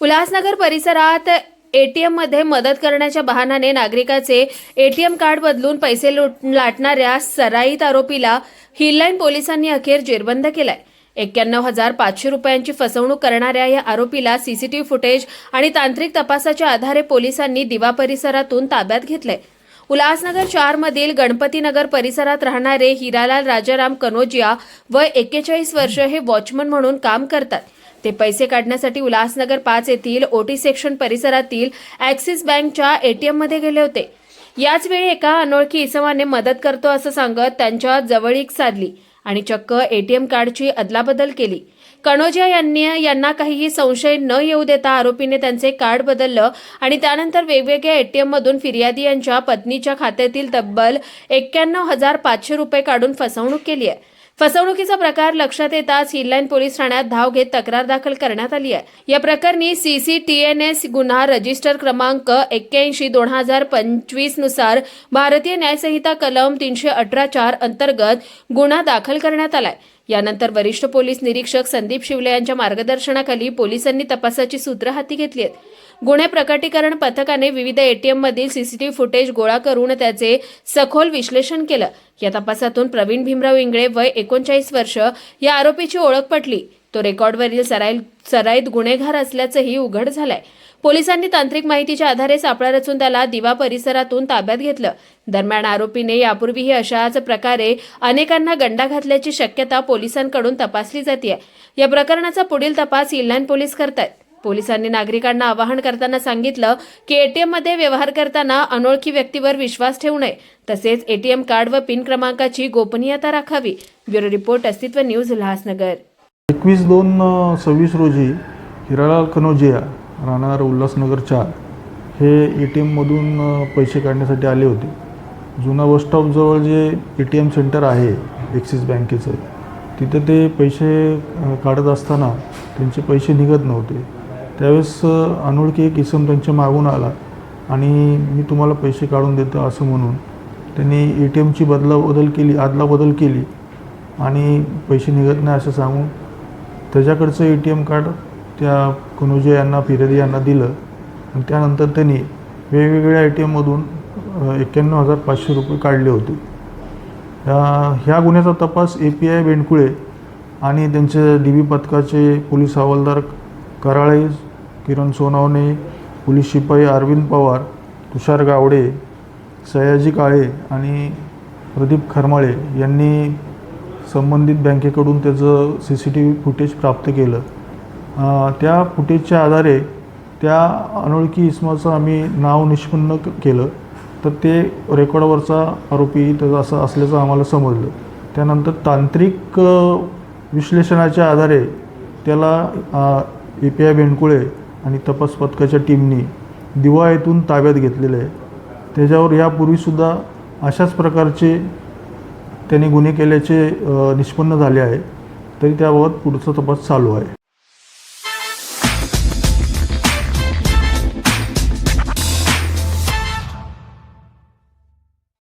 उल्हासनगर परिसरात एटीएममध्ये मदत करण्याच्या बहाण्याने नागरिकाचे एटीएम कार्ड बदलून पैसे लाटणाऱ्या सराईत आरोपीला हिललाईन पोलिसांनी अखेर जेरबंद केलाय। 91,500 रुपयांची फसवणूक करणाऱ्या या आरोपीला सीसीटीव्ही फुटेज आणि तांत्रिक तपासाच्या आधारे पोलिसांनी दिवा परिसरातून ताब्यात घेतलंय। उल्हासनगर 4 मधील गणपतीनगर परिसरात राहणारे हिरालाल राजाराम कनोजिया वय 41 वर्ष हे वॉचमन म्हणून काम करतात। ते पैसे काढण्यासाठी उल्हासनगर 5 येथील ओटी सेक्शन परिसरातील ॲक्सिस बँकच्या एटीएममध्ये गेले होते। याच वेळी एका अनोळखी इसमाने मदत करतो असं सांगत त्यांच्या जवळीक साधली आणि चक्क एटीएम कार्डची अदलाबदल केली। कनोजिया यांना काहीही संशय न येऊ देता आरोपीने त्यांचे कार्ड बदललं आणि त्यानंतर वेगवेगळ्या एटीएममधून फिर्यादी यांच्या पत्नीच्या खात्यातील तब्बल 91,500 रुपये काढून फसवणूक केली आहे। फसवणुकीचा प्रकार लक्षात येताच हिललाईन पोलीस ठाण्यात धाव घेत तक्रार दाखल करण्यात आली आहे। या प्रकरणी CCTNS गुन्हा रजिस्टर क्रमांक 81/2025 नुसार भारतीय न्यायसंहिता कलम 318(4) अंतर्गत गुन्हा दाखल करण्यात आलाय। यानंतर वरिष्ठ पोलीस निरीक्षक संदीप शिवले यांच्या मार्गदर्शनाखाली पोलिसांनी तपासाची सूत्र हाती घेतली आहेत। गुन्हे प्रकटीकरण पथकाने विविध एटीएममधील सीसीटीव्ही फुटेज गोळा करून त्याचे सखोल विश्लेषण केलं। या तपासातून प्रवीण भीमराव इंगळे वय 39 वर्ष या आरोपीची ओळख पटली। तो रेकॉर्डवरील सराईत गुन्हेगार असल्याचंही उघड झालंय। पोलिसांनी तांत्रिक माहितीच्या आधारे सापळा रचून त्याला दिवा परिसरातून ताब्यात घेतलं। दरम्यान आरोपीने यापूर्वीही अशाच प्रकारे अनेकांना गंडा घातल्याची शक्यता पोलिसांकडून तपासली जाते। या प्रकरणाचा पुढील तपास हिललाईन पोलीस करतायत। पोलिसांनी नागरिकांना आवाहन करताना सांगितलं की एटीएममध्ये व्यवहार करताना अनोळखी व्यक्तीवर विश्वास ठेवू नये, तसेच एटीएम कार्ड व पिन क्रमांकाची गोपनीयता राखावी। ब्युरो रिपोर्ट, अस्तित्व न्यूज, उल्हासनगर। 21/2/26 रोजी हिरालाल कनोजिया राहणार उल्हासनगर 4 हे एटीएममधून पैसे काढण्यासाठी आले होते। जुना बस स्टॉपजवळ जे एटीएम सेंटर आहे ॲक्सिस बँकेचं, तिथे ते पैसे काढत असताना त्यांचे पैसे निघत नव्हते। त्यावेळेस अनोळखी एक इसम त्यांच्या मागून आला आणि मी तुम्हाला पैसे काढून देतो असं म्हणून त्यांनी एटीएमची अदलाबदल केली आणि पैसे निघत नाही असं सांगून त्याच्याकडचं एटीएम कार्ड त्या कनोजिया यांना, फिर्यादी यांना दिलं आणि त्यानंतर त्यांनी वेगवेगळ्या एटीएममधून 91,500 रुपये काढले होते। ह्या गुन्ह्याचा तपास API बेंडकुळे आणि त्यांचे DB पथकाचे पोलीस हवालदार कराळे, किरण सोनावणे, पोलीस शिपाई अरविंद पवार, तुषार गावडे, सयाजी काळे आणि प्रदीप खरमाळे यांनी संबंधित बँकेकडून त्याचं CCTV फुटेज प्राप्त केलं। त्या फुटेजच्या आधारे त्या अनोळखी इसमाचं आम्ही नाव निष्पन्न केलं, तर ते रेकॉर्डवरचा आरोपी त्याचा असं असल्याचं आम्हाला समजलं। त्यानंतर तांत्रिक विश्लेषणाच्या आधारे त्याला API बेंडकुळे आणि तपास पथकाच्या टीमनी दिवा येथून ताब्यात घेतलेलं आहे। त्याच्यावर यापूर्वीसुद्धा अशाच प्रकारचे त्यांनी गुन्हे केल्याचे निष्पन्न झाले आहे, तरी त्याबाबत पुढचा तपास चालू आहे।